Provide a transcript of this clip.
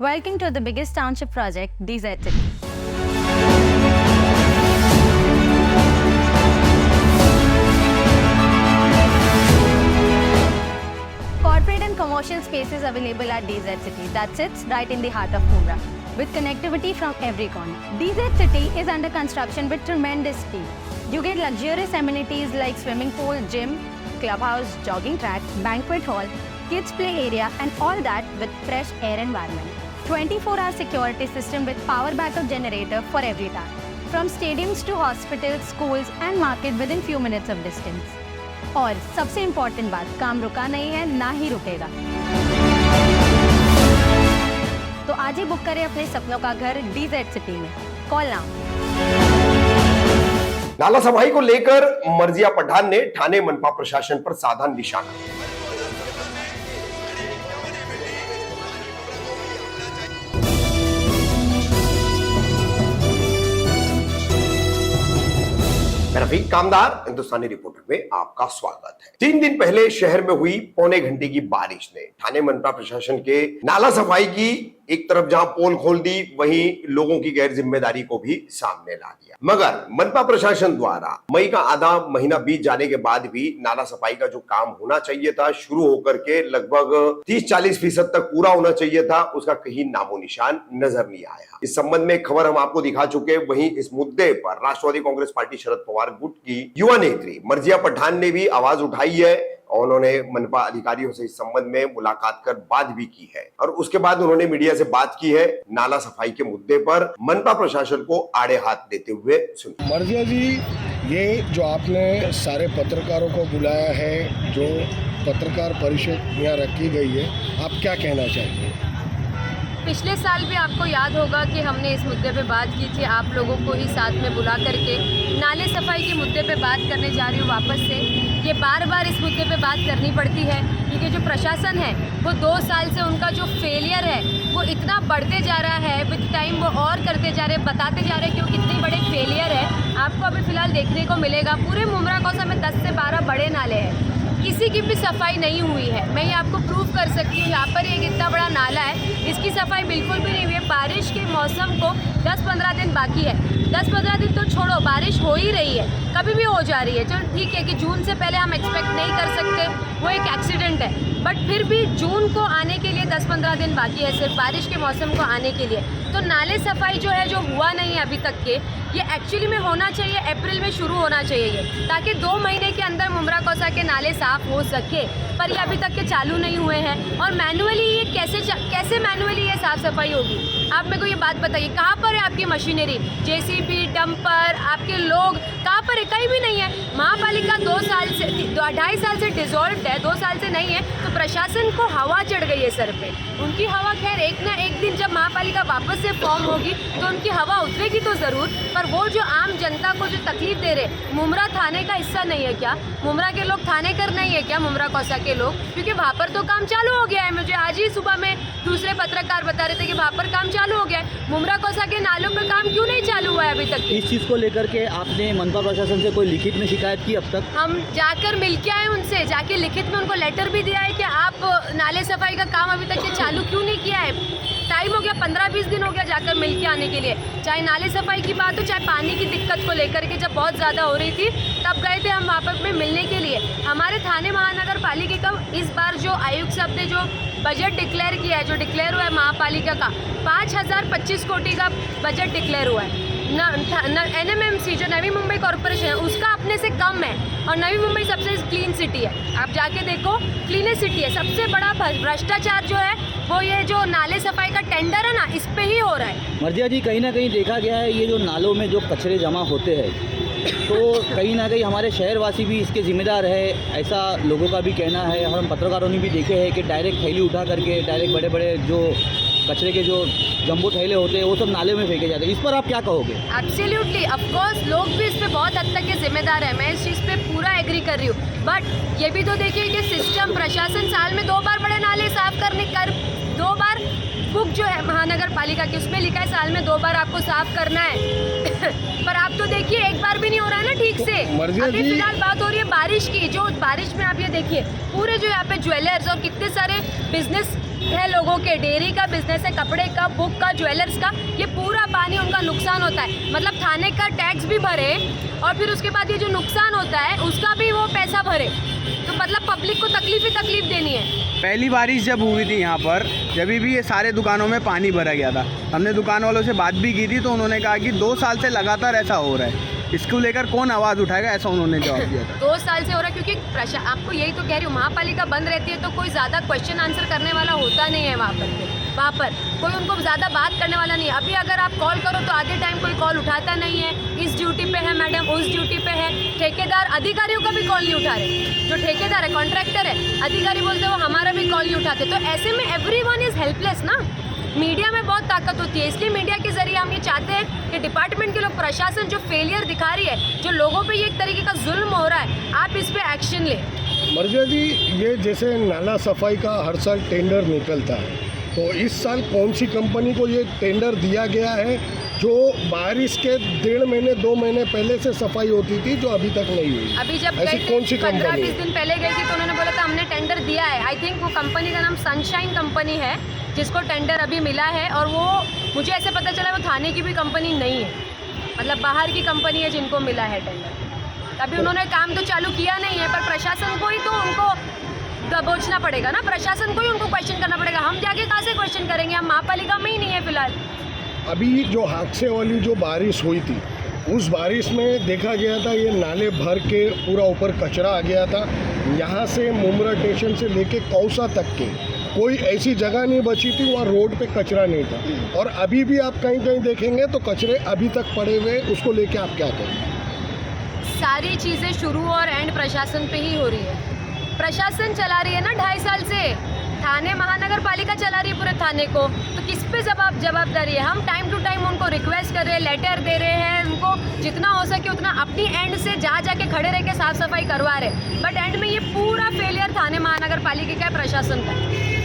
Welcome to the biggest township project, DZ City. Corporate and commercial spaces available at DZ City that sits right in the heart of Mumra, with connectivity from every corner. DZ City is under construction with tremendous speed. You get luxurious amenities like swimming pool, gym, clubhouse, jogging track, banquet hall, kids play area, and all that with fresh air environment. 24-hour security system with power backup generator for every town. From stadiums to hospitals, schools and market within few minutes of distance. और सबसे important बात, काम रुका नहीं है, ना ही रुकेगा। तो आज ही बुक करें अपने सपनों का घर DZ सिटी में। Call now. नाला सफाई को लेकर मर्जिया पठान ने ठाणे मनपा प्रशासन पर साधा निशाना। रफीक कामदार हिंदुस्तानी रिपोर्टर में आपका स्वागत है। 3 दिन पहले शहर में हुई पौने घंटे की बारिश ने ठाणे मनपा प्रशासन के नाला सफाई की एक तरफ जहां पोल खोल दी, वहीं लोगों की गैर जिम्मेदारी को भी सामने ला दिया। मगर मनपा प्रशासन द्वारा मई का आधा महीना बीत जाने के बाद भी नाला सफाई का जो काम होना चाहिए था, शुरू होकर के लगभग 30-40% तक पूरा होना चाहिए था, उसका कहीं नामो निशान नजर नहीं आया। इस संबंध में खबर हम आपको दिखा चुके। वहीं इस मुद्दे पर राष्ट्रवादी कांग्रेस पार्टी शरद पवार गुट की युवा नेत्री मर्जिया पठान ने भी आवाज उठाई है। उन्होंने मनपा अधिकारियों से इस संबंध में मुलाकात कर बात भी की है और उसके बाद उन्होंने मीडिया से बात की है नाला सफाई के मुद्दे पर मनपा प्रशासन को आड़े हाथ देते हुए। सुनिए। मर्जिया जी, ये जो आपने सारे पत्रकारों को बुलाया है, जो पत्रकार परिषद यहाँ रखी गई है, आप क्या कहना चाहेंगे? पिछले साल भी आपको याद होगा कि हमने इस मुद्दे पे बात की थी, आप लोगों को ही साथ में बुला करके नाले सफाई के मुद्दे पे बात करने जा रही हूँ वापस से। ये बार बार इस मुद्दे पे बात करनी पड़ती है क्योंकि जो प्रशासन है वो 2 साल से उनका जो फेलियर है वो इतना बढ़ते जा रहा है, विद टाइम वो और करते जा रहे हैं, बताते जा रहे हैं कि वो कितने बड़े फेलियर है। आपको अभी फ़िलहाल देखने को मिलेगा पूरे मुमरा कौसा में 10 से 12 बड़े नाले हैं, किसी की भी सफाई नहीं हुई है। मैं ये आपको प्रूव कर सकती हूँ। यहाँ पर एक इतना बड़ा नाला है, इसकी सफाई बिल्कुल भी नहीं हुई है। बारिश के मौसम को 10-15 दिन बाकी है, 10-15 दिन तो छोड़ो, बारिश हो ही रही है, कभी भी हो जा रही है। चलो ठीक है कि जून से पहले हम एक्सपेक्ट नहीं कर सकते, वो एक एक्सीडेंट है, बट फिर भी जून को आने के लिए 10-15 दिन बाकी है सिर्फ बारिश के मौसम को आने के लिए। तो नाले सफाई जो है, जो हुआ नहीं है अभी तक के, ये एक्चुअली में होना चाहिए, अप्रैल में शुरू होना चाहिए ये, ताकि 2 महीने के अंदर मुमरा कौसा के नाले साफ हो सके। पर ये अभी तक के चालू नहीं हुए हैं। और मैनुअली ये कैसे मैनुअली ये साफ सफाई होगी? आप मेरे को ये बात बताइए, कहाँ पर है आपकी मशीनरी, जेसीबी, डंपर, आपके लोग कहाँ पर है? कहीं भी नहीं है। महापालिका 2.5 साल से डिसॉल्व है, 2 साल से नहीं है, तो प्रशासन को हवा चढ़ गई है सर पे। उनकी हवा खैर एक ना एक दिन जब महापालिका वापस से फॉर्म होगी तो उनकी हवा उतरेगी तो ज़रूर, पर वो जो आम जनता को जो तकलीफ दे रहे, मुमरा थाने का हिस्सा नहीं है क्या? मुमरा के लोग थाने कर नहीं है क्या? मुमरा कौसा के लोग, क्योंकि वहाँ पर तो काम चालू हो गया है। मुझे आज ही सुबह में दूसरे पत्रकार बता रहे थे कि वहाँ पर काम चालू हो गया है। मुमरा कौसा के नालों पर काम क्यों नहीं चालू हुआ है अभी तक? इस चीज़ को लेकर के आपने मनपा प्रशासन से कोई लिखित में शिकायत की अब तक? हम जाकर मिल के आए उनसे, जाके लिखित में उनको लेटर भी दिया है कि आप नाले सफाई का काम अभी तक ये चालू क्यों नहीं किया है। टाइम हो गया, 15-20 दिन हो गया जाकर मिल के आने के लिए। चाहे नाले सफाई की बात हो, चाहे पानी की दिक्कत को लेकर के जब बहुत ज़्यादा हो रही थी तब गए थे हम वहाँ पर में मिलने के लिए। हमारे थाने महानगर पालिका का इस बार जो आयुक्त साहब ने जो बजट डिक्लेयर किया है, जो डिक्लेयर हुआ है महापालिका का, 5025 कोटी का बजट डिक्लेयर हुआ है। NMMC जो नवी मुंबई कॉरपोरेशन है उसका अपने से कम है, और नवी मुंबई सबसे क्लीन सिटी है। आप जाके देखो, क्लीनेस्ट सिटी है। सबसे बड़ा भ्रष्टाचार जो है वो ये जो नाले सफाई का टेंडर है ना, इस पे ही हो रहा है। मर्जिया जी, कहीं ना कहीं देखा गया है ये जो नालों में जो कचरे जमा होते हैं, तो कहीं ना कहीं हमारे शहरवासी भी इसके जिम्मेदार है, ऐसा लोगों का भी कहना है। हम पत्रकारों ने भी देखे हैं कि डायरेक्ट थैली उठा करके डायरेक्ट बड़े बड़े जो कचरे के जो जंबो थैले होते हैं वो सब नाले में फेंके जाते हैं। इस पर आप क्या कहोगे? एब्सोल्युटली, ऑफ कोर्स लोग भी इस पे बहुत हद तक के जिम्मेदार है, मैं इस चीज़ पे पूरा एग्री कर रही हूँ। बट ये भी तो देखिए कि सिस्टम, प्रशासन साल में 2 बार बड़े नाले साफ करने 2 बार बुक जो है महानगर पालिका की, उसमें लिखा है साल में 2 बार आपको साफ करना है पर आप तो देखिए एक बार भी नहीं हो रहा है ना ठीक से। अभी फिलहाल बात हो रही है बारिश की, जो बारिश में आप ये देखिए पूरे जो यहाँ पे ज्वेलर्स और कितने सारे बिजनेस है लोगों के, डेयरी का बिजनेस है, कपड़े का, बुक का, ज्वेलर्स का, ये पूरा पानी उनका नुकसान होता है। मतलब थाने का टैक्स भी भरे और फिर उसके बाद ये जो नुकसान होता है उसका भी वो पैसा भरे, तो मतलब पब्लिक को तकलीफ ही तकलीफ देनी है। पहली बारिश जब हुई थी यहाँ पर, जब भी ये सारे दुकानों में पानी भरा गया था, हमने दुकान वालों से बात भी की थी, तो उन्होंने कहा कि 2 साल से लगातार ऐसा हो रहा है, इसको लेकर कौन आवाज़ उठाएगा, ऐसा उन्होंने जवाब दिया था। 2 साल से हो रहा है क्योंकि आपको यही तो कह रही हूँ, महापालिका बंद रहती है तो कोई ज़्यादा क्वेश्चन आंसर करने वाला होता नहीं है वहाँ पर कोई उनको ज़्यादा बात करने वाला नहीं है। अभी अगर आप कॉल करो तो आधे टाइम कोई कॉल उठाता नहीं है, इस ड्यूटी पे है मैडम, उस ड्यूटी पे है। ठेकेदार अधिकारियों का भी कॉल नहीं उठा रहे, जो ठेकेदार है, कॉन्ट्रैक्टर है, अधिकारी बोलते हैं वो हमारा भी कॉल नहीं उठाते। तो ऐसे में एवरीवन इज़ हेल्पलेस ना। मीडिया में बहुत ताकत होती है, इसलिए मीडिया के जरिए हम ये चाहते हैं कि डिपार्टमेंट के लोग, प्रशासन जो फेलियर दिखा रही है, जो लोगों पे ये एक तरीके का जुल्म हो रहा है, आप इस पे एक्शन लें। मर्जा जी, ये जैसे नाला सफाई का हर साल टेंडर निकलता है, तो इस साल कौन सी कंपनी को ये टेंडर दिया गया है जो बारिश के 1.5 महीने 2 महीने पहले से सफाई होती थी, जो अभी तक नहीं हुई? अभी जब ऐसी कौन सी कंपनी 15-20 दिन पहले गई थी तो उन्होंने बोला था हमने टेंडर दिया है। आई थिंक वो कंपनी का नाम सनशाइन कंपनी है जिसको टेंडर अभी मिला है, और वो मुझे ऐसे पता चला वो थाने की भी कंपनी नहीं है, मतलब बाहर की कंपनी है जिनको मिला है टेंडर। अभी उन्होंने काम तो चालू किया नहीं है, पर प्रशासन को ही तो उनको दबोचना पड़ेगा ना, प्रशासन को ही उनको क्वेश्चन करना पड़ेगा। हम जाके कहाँ से क्वेश्चन करेंगे, हम महापालिका में ही नहीं है फिलहाल। अभी जो हादसे वाली जो बारिश हुई थी, उस बारिश में देखा गया था ये नाले भर के पूरा ऊपर कचरा आ गया था। यहाँ से मुमरा स्टेशन से लेके कौसा तक के कोई ऐसी जगह नहीं बची थी वहाँ रोड पे कचरा नहीं था, और अभी भी आप कहीं कहीं देखेंगे तो कचरे अभी तक पड़े हुए। उसको लेके आप क्या करेंगे? सारी चीज़ें शुरू और एंड प्रशासन पे ही हो रही है। प्रशासन चला रही है ना 2.5 साल से, थाने महानगर पालिका चला रही है पूरे थाने को, तो किस पे जवाबदारी है? हम टाइम टू टाइम उनको रिक्वेस्ट कर रहे हैं, लेटर दे रहे हैं, उनको जितना हो सके उतना अपनी एंड से जाके खड़े रह के साफ सफाई करवा रहे, बट एंड में ये पूरा फेलियर थाने महानगर पालिका का प्रशासन का है।